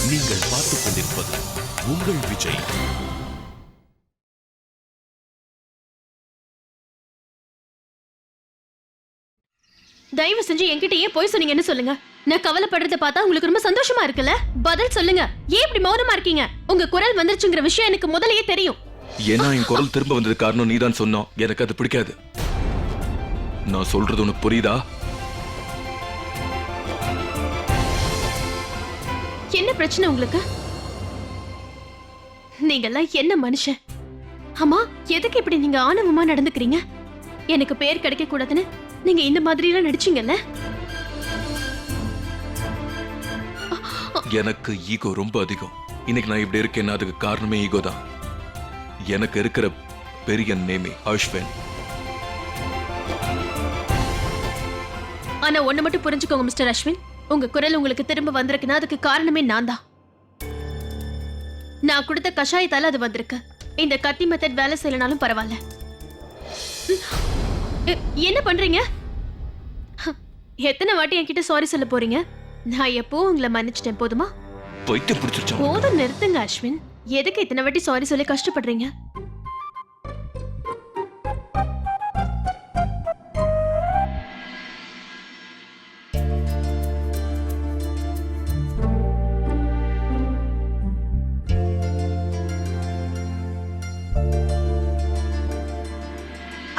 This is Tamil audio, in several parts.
நீங்கள் பார்த்துக் கொண்டிருப்பது உங்கள் விஜய். தயவு செஞ்சு என்கிட்டயே போய் சொன்னீங்கன்னு சொல்லுங்க. நான் கவலைப்படுறத பார்த்தா உங்களுக்கு ரொம்ப சந்தோஷமா இருக்குல்ல? பதில் சொல்லுங்க. ஏன் இப்படி மௌனமா இருக்கீங்க? உங்க குரல் வந்துருச்சுங்கிற விஷயம் எனக்கு முதல்லயே தெரியும். ஏன்னா என் குரல் திரும்ப வந்தது காரணம் நீதான் சொன்னோம். எனக்கு அது பிடிக்காது. நான் சொல்றது உனக்கு புரியுதா? என்ன பிரச்சனை உங்களுக்கு? நீங்கெல்லாம் என்ன மனுஷன்? அம்மா, எதுக்கு இப்படி நீங்க ஆணவமா நடந்துக்கிறீங்க? எனக்கு பேர் கிடைக்க கூடாதுன்னு நீங்க இந்த மாதிரி எல்லாம் நடிச்சீங்கல்ல? எனக்கு ஈகோ ரொம்ப அதிகம். இன்னைக்கு நான் இப்படி இருக்கேன்னா அதுக்கு காரணமே ஈகோ தான். எனக்கு இருக்கிற பெரிய நேமே அஸ்வின். ஆனா ஒண்ணு மட்டும் புரிஞ்சுக்கோங்க மிஸ்டர் அஸ்வின், உங்க குரல் உங்களுக்கு திரும்ப வந்திருக்குன்னா அதுக்கு காரணமே நான் தான். நான் கொடுத்த கஷாயத்தால அது வந்திருக்கு. இந்த கத்தி மெத்தட் வேலை செய்யலனாலும் பரவாயில்ல. என்ன பண்றீங்க? எத்தனை வாட்டி என்கிட்ட சாரி சொல்ல போறீங்க? நான் எப்போ உங்களை மன்னிச்சிட்டேன், போதுமா? பைத்தியம் பிடிச்சிருச்சா? போதும், நிறுத்துங்க அஸ்வின். எதுக்கு இத்தனை வாட்டி சாரி சொல்லி கஷ்டப்படுறீங்க?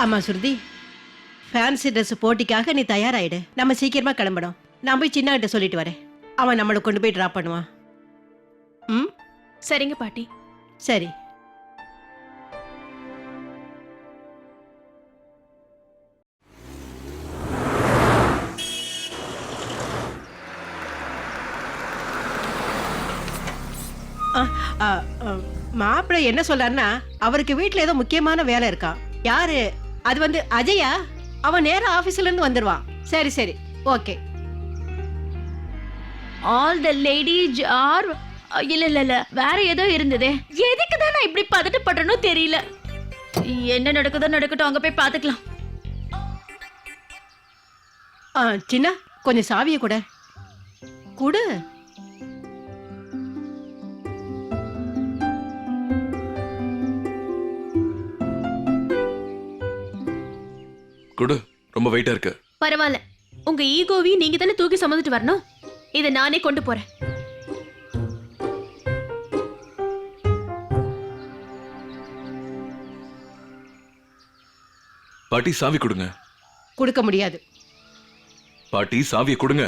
ஆமா சுருதி, ஃபேன்சி ட்ரெஸ் போட்டிக்காக நீ தயாராயிடு. நம்ம சீக்கிரமா கிளம்பணும். நான் போய் சின்ன கிட்ட சொல்லிட்டு வரேன். அவன் நம்மளை கொண்டு போய் டிராப் பண்ணுவான். ம், சரிங்க பாட்டி. சரி. மாப்பிள்ளை என்ன சொல்றாருன்னா, அவருக்கு வீட்டுல ஏதோ முக்கியமான வேலை இருக்கா. யாரு அது? வந்து அஜயா. அவன் நேரா ஆபீஸ்ல இருந்து வந்துருவான். சரி சரி, okay. All the ladies are இல்ல வேற ஏதோ இருந்ததே. எதுக்கு தான் நான் இப்படி பதட்டப்படுறனோ தெரியல. என்ன நடக்குதோ நடக்கட்டும், அங்க போய் பாத்துக்கலாம். சின்ன கொஞ்சம் சாவிய கூட குடு. குடு, ரொம்ப வெயிட்டா இருக்கு. பரவாயில்ல, உங்க ஈகோவையும் நீங்க தானே தூக்கி சுமந்துட்டு வரணும். இதை நானே கொண்டு போறேன். பாட்டி சாவி கொடுங்க. கொடுக்க முடியாது. பாட்டி சாவியை கொடுங்க.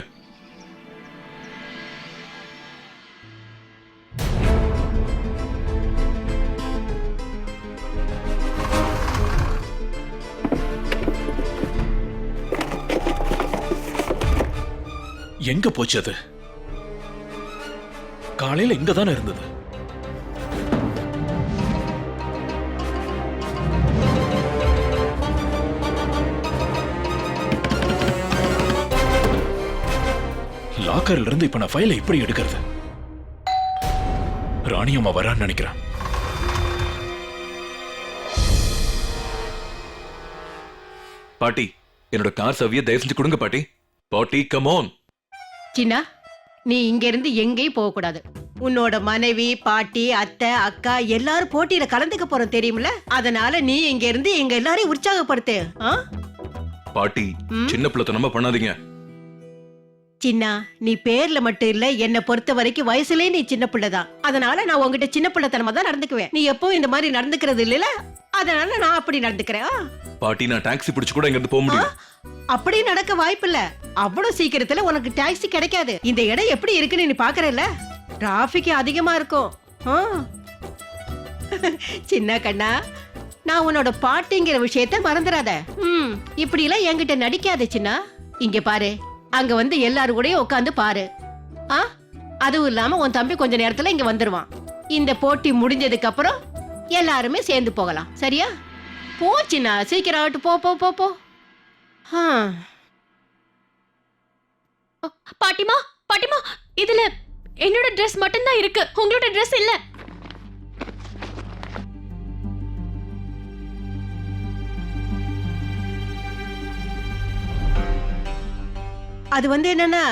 எங்க போச்சு அது? காலையில இங்க தானே இருந்தது. லாக்கர்ல இருந்து இப்ப நான் ஃபைலை எப்படி எடுக்கிறது? ராணியம்மா வரான்னு நினைக்கிறேன். பாட்டி, என்னோட கார் சாவியை தயவு செஞ்சு கொடுங்க பாட்டி. பாட்டி, கம் ஆன். சின்ன, நீ இங்க இருந்து எங்கேயும் போக கூடாது. உன்னோட மனைவி, பாட்டி, அத்தை, அக்கா எல்லாரும் போட்டியில கலந்துக்க போறோம் தெரியுமில்ல? அதனால நீ இங்க இருந்து எங்க எல்லாரையும் உற்சாகப்படுத்து. பாட்டி, சின்ன பிள்ளைத்தனமா பண்ணாதீங்க. சின்ன, நீ பேர்ல மட்டும் இல்ல, என்னை பொறுத்த வரைக்கும் வயசுலயே நீ சின்ன பிள்ளைதான். அதனால நான் உங்ககிட்ட சின்ன பிள்ளைத்தனமா தான் நடந்துக்குவேன். நீ எப்பவும் இந்த மாதிரி நடந்துக்கிறது இல்லல, அதனால நான் அப்படி நடந்துக்கிறேன். பாட்டி, நான் டாக்ஸி பிடிச்சு கூட இங்க இருந்து போக முடியும். அப்படி நடக்க வாய்ப்பில்ல. அவ்வளவு சீக்கிரத்துல உனக்கு டாக்ஸி கிடைக்காது. இந்த இடம் எப்படி இருக்குன்னு நீ பாக்குறல, டிராபிக் அதிகமா இருக்கும். சின்ன கண்ணா, நான் உன்னோட பாட்டிங்கிற விஷயத்த மறந்துடாத. இப்படி எல்லாம் என்கிட்ட நடிக்காத சின்ன. இங்க பாரு, அங்க வந்து எல்லாரும் கூட உட்காந்து பாரு. அதுவும் இல்லாம உன் தம்பி கொஞ்ச நேரத்துல இங்க வந்துருவான். இந்த போட்டி முடிஞ்சதுக்கு அப்புறம் எல்லாருமே சேர்ந்து போகலாம். சரியா? போ சின்ன, சீக்கிரம் ஆகட்டும். போ போ போ போ. பாட்டிமா, பாட்டிமா, இதுல என்னோட Dress மட்டும்தான் இருக்கு, உங்களோட Dress இல்ல. அது வந்து என்னன்னா,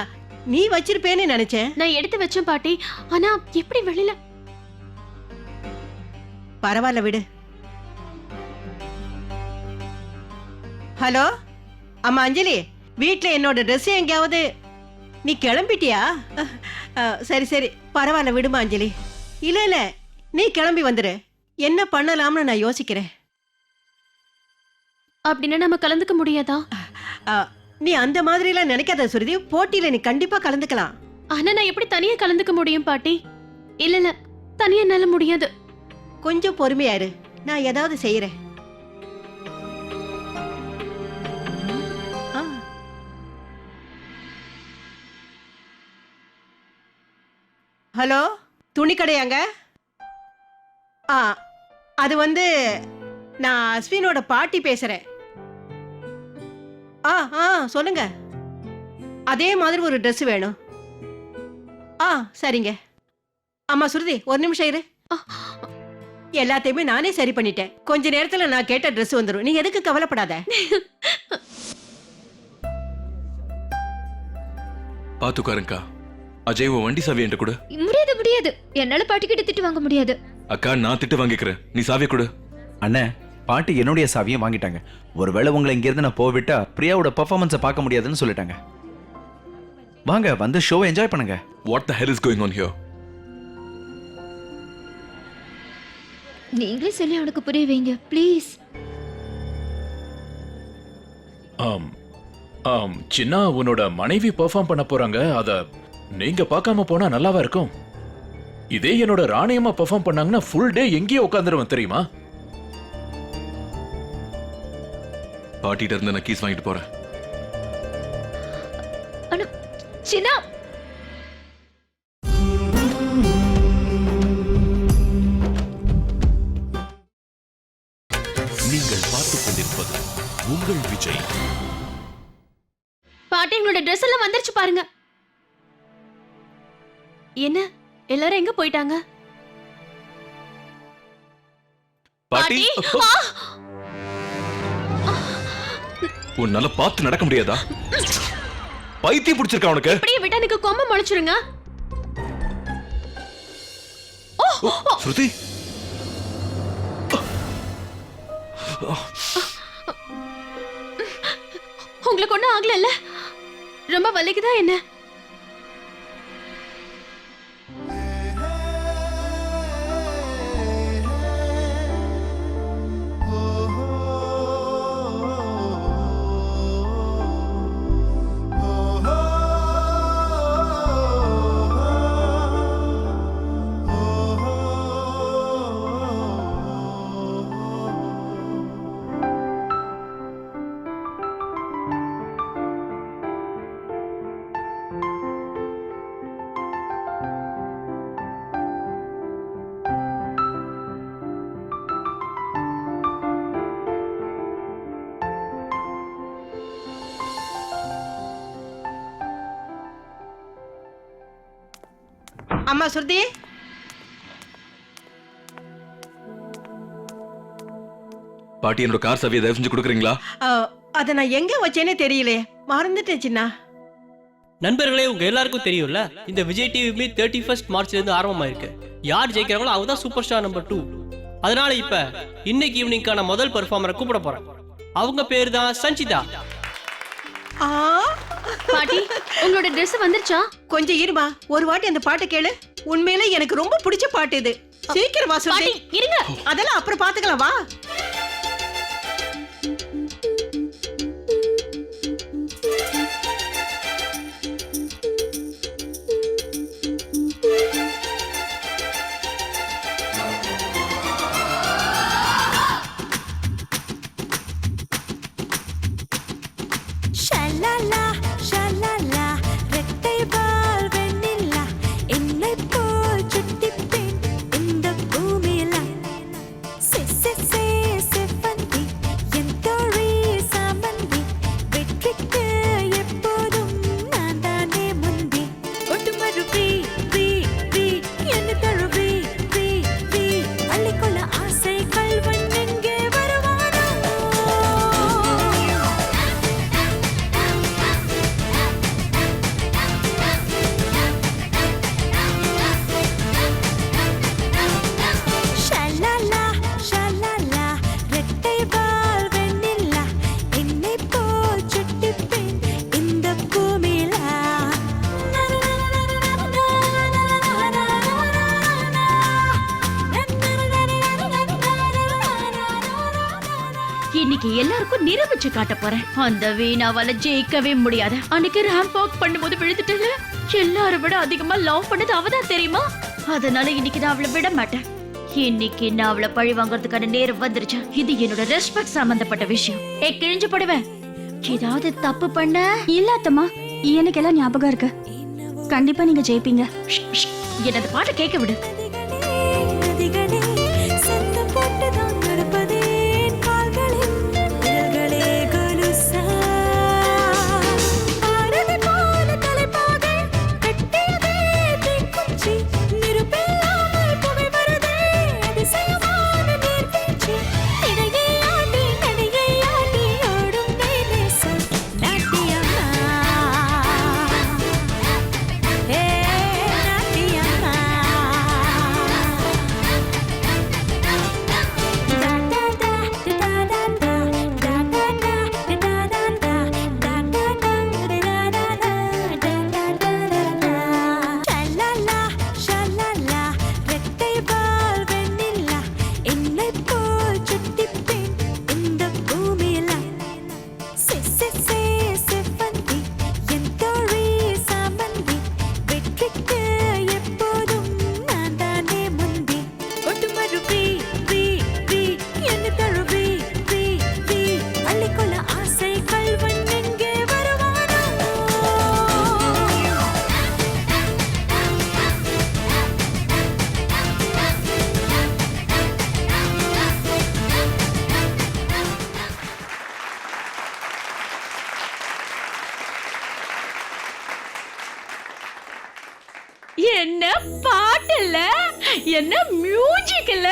நீ வச்சிருப்பேன்னு நினைச்சேன். நான் எடுத்து வச்சேன் பாட்டி. ஆனா எப்படி வெளியில? பரவாயில்ல விடு. ஹலோ அம்மா அஞ்சலி, வீட்ல என்னோட ட்ரெஸ் எங்கேயாவது? நீ கிளம்பிட்டியா? சரி சரி பரவாயில்ல விடுமா அஞ்சலி. இல்ல இல்ல நீ கிளம்பி வந்துரு. என்ன பண்ணலாம்னு நான் யோசிக்கிறேன். அப்படின்னா நம்ம கலந்துக்க முடியாதா? நீ அந்த மாதிரி எல்லாம் நினைக்காத சுருதி. போட்டியில நீ கண்டிப்பா கலந்துக்கலாம். ஆனா நான் எப்படி தனியா கலந்துக்க முடியும் பாட்டி? இல்ல இல்ல தனியா என்னால முடியாது. கொஞ்சம் பொறுமையா இரு, நான் ஏதாவது செய்யறேன். ஹலோ, துணி கடையாங்க? அது வந்து நான் அஸ்வினோட பாட்டி பேசுறேன். சொல்லுங்க. அதே மாதிரி ஒரு Dress வேணும். சரிங்க. அம்மா சுருதி ஒரு நிமிஷம் இரு. எல்லாத்தையுமே நானே சரி பண்ணிட்டேன். கொஞ்ச நேரத்துல நான் கேட்ட Dress வந்துரும். நீ எதுக்கு கவலைப்படாத. பாத்துக்காரங்கா, அஜய் உன் வண்டி சாவி என்கிட்ட கொடு. முடியாது முடியாது, என்னால பாட்டி கிட்ட திட்டு வாங்க முடியாது. அக்கா நான் திட்டு வாங்கிக்கிறேன், நீ சாவியை கொடு. அண்ணே, பாட்டி என்னுடைய சாவியை வாங்கிட்டாங்க. ஒருவேளை உங்களை இங்கிருந்து நான் போவிட்டா பிரியாவோட பெர்ஃபார்மன்ஸை பார்க்க முடியாதுன்னு சொல்லிட்டாங்க. வாங்க வந்து ஷோவை என்ஜாய் பண்ணுங்க. What the hell is going on here? நீங்களே சொல்லி அவனுக்கு புரிய வைங்க ப்ளீஸ். சின்ன உன்னோட மனைவி பெர்ஃபார்ம் பண்ண போறாங்க. அத நீங்க பார்க்காம போனா நல்லாவா இருக்கும்? இதே என்னோட ராணியம்மா பெர்ஃபார்ம் பண்ணாங்கன்னா ஃபுல் டே எங்கேயே உட்காந்துருவேன் தெரியுமா? பாட்டிட்ட இருந்து நான் கீஸ் வாங்கிட்டு போறேன். சின்ன நீங்கள் பார்த்துக் கொண்டிருப்பது உங்கள் விஜய். பாட்டி உங்களோட Dress எல்லாம் வந்துருச்சு பாருங்க. என்ன எல்லாரும் எங்க போயிட்டாங்க? பாட்டி, உன்னால பார்த்து நடக்க முடியாதா? பைத்தியம் பிடிச்சிருக்கா உனக்கு? அப்படியே விட்டா எனக்கு கொம்ப முளைச்சிருங்க. ஸ்ருதி, உங்களுக்கு ஒண்ணும் ஆகல? ரொம்ப வலிக்குதா என்ன? அம்மா சுருதி, பாட்டி என்னோட கார் சாவியை தயவு செஞ்சு கொடுக்குறீங்களா? அதை நான் எங்க வச்சேனே தெரியலையே, மறந்துட்டேன் சின்ன. நண்பர்களே, உங்க எல்லாருக்கும் தெரியும்ல, இந்த விஜய் டிவி 31 மார்ச்ல இருந்து ஆரம்பமாயிருக்கு. யார் ஜெயிக்கிறாங்களோ அவங்க தான் சூப்பர் ஸ்டார் நம்பர் 2. அதனால இப்ப இன்னைக்கு ஈவினிங்கான முதல் பெர்ஃபார்மரை கூப்பிட போறேன். அவங்க பேரு தான் சஞ்சிதா. பாட்டி உங்களோட Dress வந்துருச்சா? கொஞ்சம் இருமா, ஒரு வாட்டி அந்த பாட்டை கேளு. உண்மையிலே எனக்கு ரொம்ப பிடிச்ச பாட்டு இது. சீக்கிரம் வா சுருதி. இருங்க, அதெல்லாம் அப்புறம் பாத்துக்கலாம், வா. ஷலலா ஷலலா ரெட்டை வால் வெண்ணிலா என்னை போல் சுட்டி பெண் இந்த பூமியில சே சே சே இன்னைக்கு எல்லாருக்கும் நிரூபிச்சு காட்ட போறேன். அந்த வீணாவால ஜெயிக்கவே முடியாது. அன்னைக்கு ரேம்ப் வாக் பண்ணும்போது விழுந்துட்டல, எல்லாரும் விட அதிகமா லவ் பண்ணது அவதான் தெரியுமா? அதனால இன்னைக்கு நான் அவளை விட மாட்டேன். இன்னைக்கு நான் அவளை பழி வாங்குறதுக்கான நேரம் வந்துருச்சு. இது என்னோட ரெஸ்பெக்ட் சம்பந்தப்பட்ட விஷயம். கிழிஞ்சு போடுவேன். ஏதாவது தப்பு பண்ண இல்ல அத்தம்மா, எனக்கு எல்லாம் ஞாபகம் இருக்கு. கண்டிப்பா நீங்க ஜெயிப்பீங்க. என்னது பாட்டு கேட்க விடு. நதிகளே சத்தம் போட்டுதான் நடப்பதே கால்களின் விரல்களே கொலுசா ஆரதி போல தலைப்பாகை கட்டியதே தீக்குச்சி நிருபில்லாமல் புகை வருதே அதிசயமான நீர்வீழ்ச்சி இடையே ஆடி நடையை ஆடி ஓடும் நேசம் நாட்டியம்மா ஏ நாட்டியம்மா என்ன பாட்டுல, என்ன மியூசிக் இல்ல,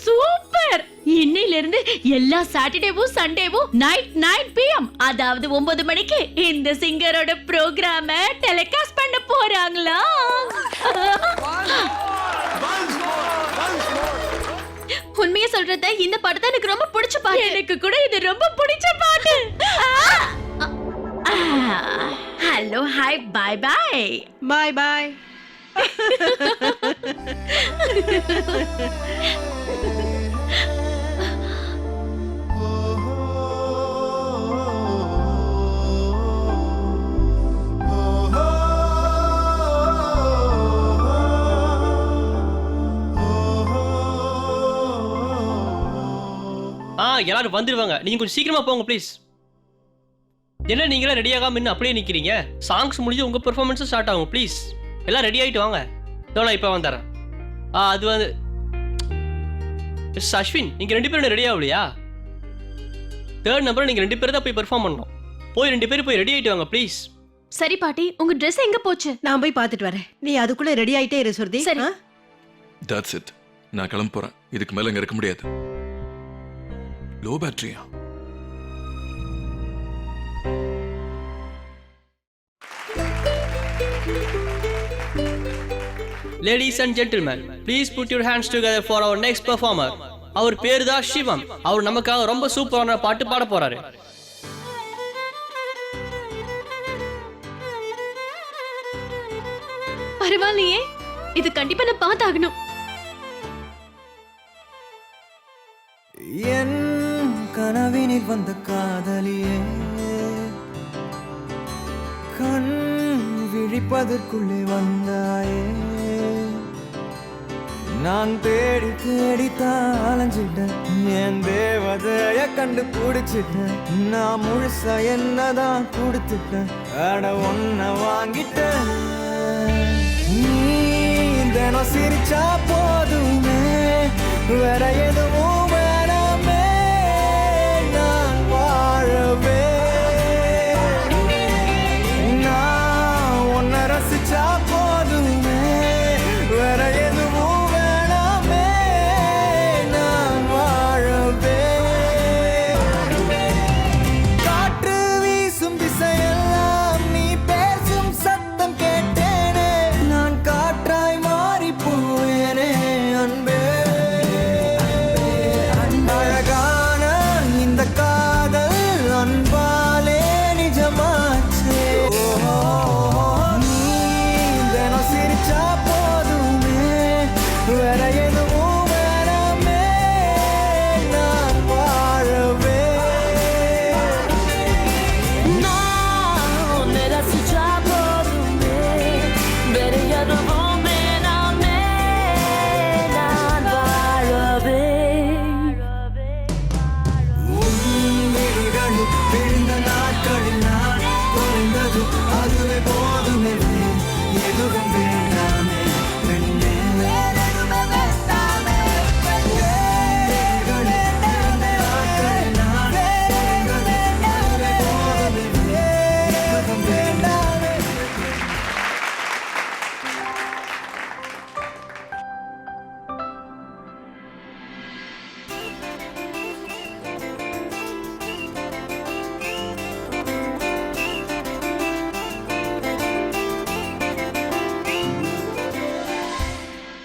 சூப்பர். இன்னையில இருந்து எல்லா சாட்டர்டேவும் சண்டேவும் நைட் 9 PM, அதாவது 9 மணிக்கு இந்த சிங்கரோட ப்ரோகிராம டெலிகாஸ்ட் பண்ண போறாங்களா? உண்மையை சொல்றத இந்த பாட்டு தான் எனக்கு ரொம்ப பிடிச்ச பாட்டு. எனக்கு கூட இது ரொம்ப பிடிச்ச பாட்டு. Hello, hi, bye bye. Bye bye. எல்லாரும் வந்துருவாங்க. நீங்க கொஞ்சம் சீக்கிரமா போங்க ப்ளீஸ். என்ன நீங்களே ரெடியாகாம இன்னும் அப்படியே நிக்கிறீங்க? சாங்ஸ் முடிஞ்சு உங்க பெர்ஃபார்மன்ஸும் ஸ்டார்ட் ஆகும். ப்ளீஸ் எல்லாம் ரெடி ஆயிட்டு வாங்க. நான் இப்போ வந்துடுறேன். அது வந்து மிஸ் அஸ்வின், நீங்க 2 பேரும் ரெடி ஆகலையா? 3rd நம்பர் நீங்க 2 பேரும் தான் போய் பெர்ஃபார்ம் பண்ணணும். போய் 2 பேரும் போய் ரெடி ஆயிட்டு வாங்க ப்ளீஸ். சரி பாட்டி, உங்க Dress எங்க போச்சு? நான் போய் பார்த்துட்டு வரேன். நீ அதுக்குள்ள ரெடி ஆயிட்டே இரு சுருதி. சரி. That's it. நான் கிளம்ப போறேன். இதுக்கு மேல இங்க இருக்க முடியாது. Low பேட்டரியா? Ladies and gentlemen, please put your hands together for our next performer. அவர் பேரு தான் சிவம். அவர் நமக்காக ரொம்ப சூப்பரான பாட்டு பாட போறாரு. பரவாயில்லையே, இது கண்டிப்பா நான் பார்த்தாகணும். என் கனவினில் வந்த காதலியே, கண் விழிப்பதற்குள்ளே வந்தாயே, நான் தேடி தேடித்தான் அலைஞ்சிட்டேன், என் தேவதைய கண்டுபிடிச்சிட்டேன், நான் முழுசா என்னதான் கொடுத்துட்டேன், அட ஒன்ன வாங்கிட்டேன். நீ தினம் சிரிச்சா போதுமே, வேற எதுவும் வேணாமே, நான் வாழவே. நான் உன்னை ரசிச்சா போதுமே, வேற எதுவும் வேணாமே, நான் வாழவே. காற்று வீசும் திசையெல்லாம் நீ பேசும் சத்தம் கேட்டேனே, நான் காற்றாய் மாறி போவேனே அன்பே.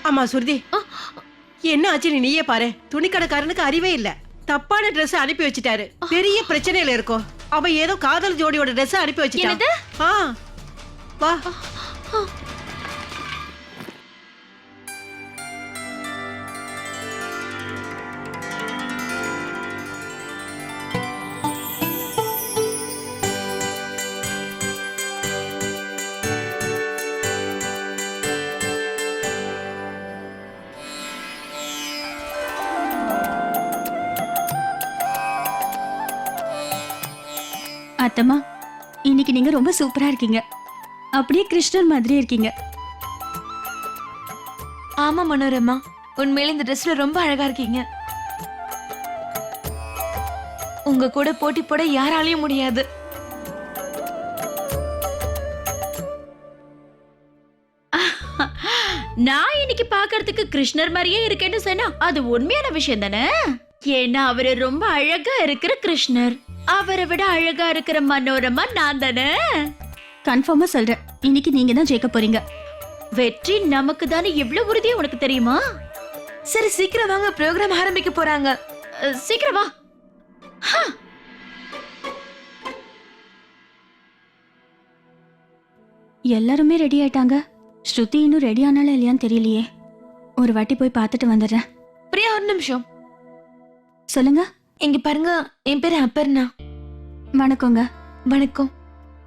ஆமா சுருதி, என்ன ஆச்சுன்னு நீயே பாரு. துணிக்கடைக்காரனுக்கு அறிவே இல்ல, தப்பான Dress அனுப்பி வச்சிட்டாரு. பெரிய பிரச்சனையில இருக்கும். அவ ஏதோ காதல் ஜோடியோட Dress அனுப்பி வச்சிட்டான். ஆ, வா. அத்தம்மா, இன்னைக்கு நீங்க ரொம்ப சூப்பரா இருக்கீங்க. அப்படியே கிருஷ்ணர் மாதிரி இருக்கீங்க. ஆமா மனோரமா, உண்மையில இந்த ட்ரெஸ்ல ரொம்ப அழகா இருக்கீங்க. உங்க கூட போட்டி போட யாராலையும் முடியாது. நான் இன்னைக்கு பாக்குறதுக்கு கிருஷ்ணர் மாதிரியே இருக்கேன்னு சொன்னா அது உண்மையான விஷயம் தானே? ஏன்னா அவரு ரொம்ப அழகா இருக்கிற கிருஷ்ணர், அவரை விட அழகா இருக்கிற மனோரமா நான் தானே. கன்ஃபார்மா சொல்றேன், இன்னைக்கு நீங்க தான் ஜெயிக்க போறீங்க. வெற்றி நமக்கு தானே, எவ்வளவு உறுதியா உனக்கு தெரியுமா? சரி சீக்கிரம் வாங்க, ப்ரோக்ராம் ஆரம்பிக்க போறாங்க. சீக்கிரம் வா. எல்லாருமே ரெடி ஆயிட்டாங்க. ஸ்ருதி இன்னும் ரெடி ஆனாலும் இல்லையான்னு தெரியலையே. ஒரு வாட்டி போய் பார்த்துட்டு வந்துடுறேன். பிரியா ஒரு நிமிஷம் சொல்லுங்க. இங்க பாருங்க, என் பேரு அப்பர்ணா. வணக்கங்க. வணக்கம்.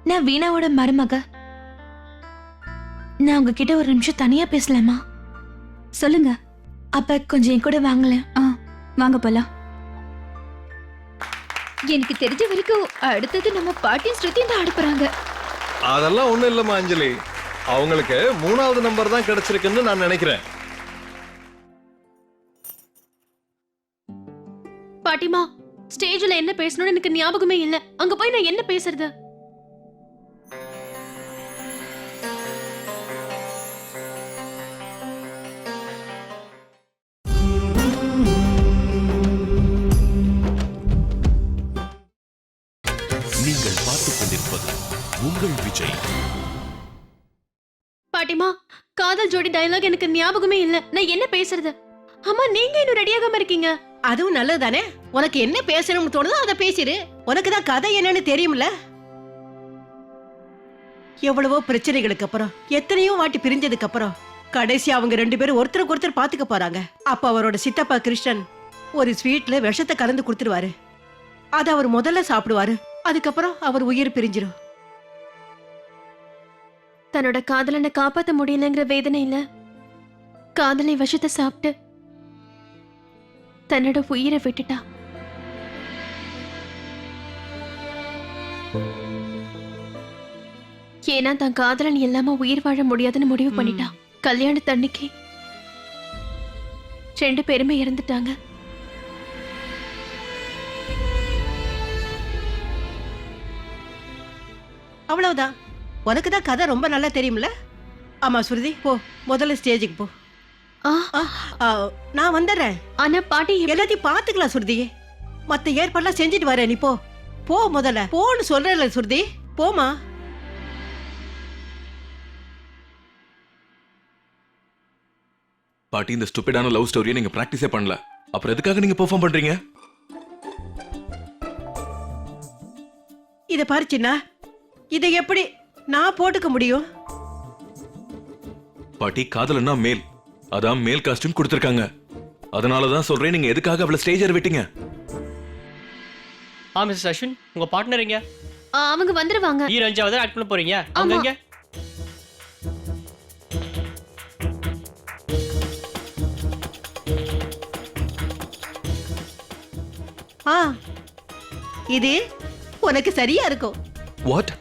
நான் வீணாவோட மருமக. நான் உங்ககிட்ட ஒரு நிமிஷம் தனியா பேசலாமா? சொல்லுங்க. அப்ப கொஞ்சம் என் கூட வாங்கலாம். வாங்க போலாம். எனக்கு தெரிஞ்ச வரைக்கும் அடுத்தது நம்ம பாட்டியும் ஸ்ருதியும் தான் ஆடப்போறாங்க. அதெல்லாம் ஒண்ணும் இல்லம்மா அஞ்சலி, அவங்களுக்கு 3வது நம்பர் தான் கிடைச்சிருக்குன்னு நான் நினைக்கிறேன். பாட்டிமா, ஸ்டேஜ்ல என்ன பேசணும்னு எனக்கு ஞாபகமே இல்ல. அங்க போய் நான் என்ன பேசுறது? நீங்கள் பார்த்துக் கொண்டிருப்பது உங்கள் விஜய். பாட்டிமா, காதல் ஜோடி டயலாக் எனக்கு ஞாபகமே இல்ல. நான் என்ன பேசுறது? அம்மா, நீங்க இன்னும் ரெடியாகாம இருக்கீங்க. அதுவும் நல்லதுதானே. உனக்கு என்ன பேசணும்னு தோணுதோ அதை பேசிரு. உனக்கு தான் கதை என்னன்னு தெரியும்ல. எவ்வளவோ பிரச்சனைகளுக்கு அப்புறம், எத்தனையோ வாட்டி பிரிஞ்சதுக்கு அப்புறம் கடைசி அவங்க 2 பேரும் ஒருத்தருக்கு ஒருத்தர் பாத்துக்க போறாங்க. அப்ப அவரோட சித்தப்பா கிருஷ்ணன் ஒரு ஸ்வீட்ல விஷத்தை கலந்து கொடுத்துருவாரு. அத அவர் முதல்ல சாப்பிடுவாரு. அதுக்கப்புறம் அவர் உயிர் பிரிஞ்சிரும். தன்னோட காதலனை காப்பாத்த முடியலங்கிற வேதனையில காதலை விஷத்தை சாப்பிட்டு தன்னோட உயிரை விட்டுட்டா. ஏன்னா தன் காதலன் இல்லாம உயிர் வாழ முடியாதுன்னு முடிவு பண்ணிட்டா. கல்யாணத்தன்னைக்கு 2 பேருமே இறந்துட்டாங்க. அவ்வளவுதான். உனக்கு தான் கதை ரொம்ப நல்லா தெரியும்ல. ஆமா சுருதி, போ முதல்ல ஸ்டேஜுக்கு போ. நான் வந்துடுறேன். ஆனா பாட்டி, எல்லாத்தையும் பாத்துக்கலாம் சுருதி. மத்த ஏற்பாடுலாம் செஞ்சுட்டு வரேன். நீ போ போ, முதல்ல போன்னு சொல்றேன்ல சுருதி, போமா. பாட்டி, இந்த ஸ்டூபிடான லவ் ஸ்டோரியை நீங்க பிராக்டிஸே பண்ணல, அப்புறம் எதுக்காக நீங்க பெர்ஃபார்ம் பண்றீங்க? இத பாரு சின்னா, இதை எப்படி நான் போட்டுக்க முடியும்? பாட்டி, காதலன்னா மேல், அதான் மேல் காஸ்டியூம் கொடுத்திருக்காங்க. அதனாலதான் சொல்றேன், நீங்க எதுக்காக அவளை ஸ்டேஜ் ஏற விட்டீங்க? மிஸ்டர் அஸ்வின், உங்க பார்ட்னர் எங்க? அவங்க வந்துருவாங்க. ரஞ்சாவை ஆக்ட் பண்ண போறீங்க. அவங்க எங்க? இது உனக்கு சரியா இருக்கும். வாட்?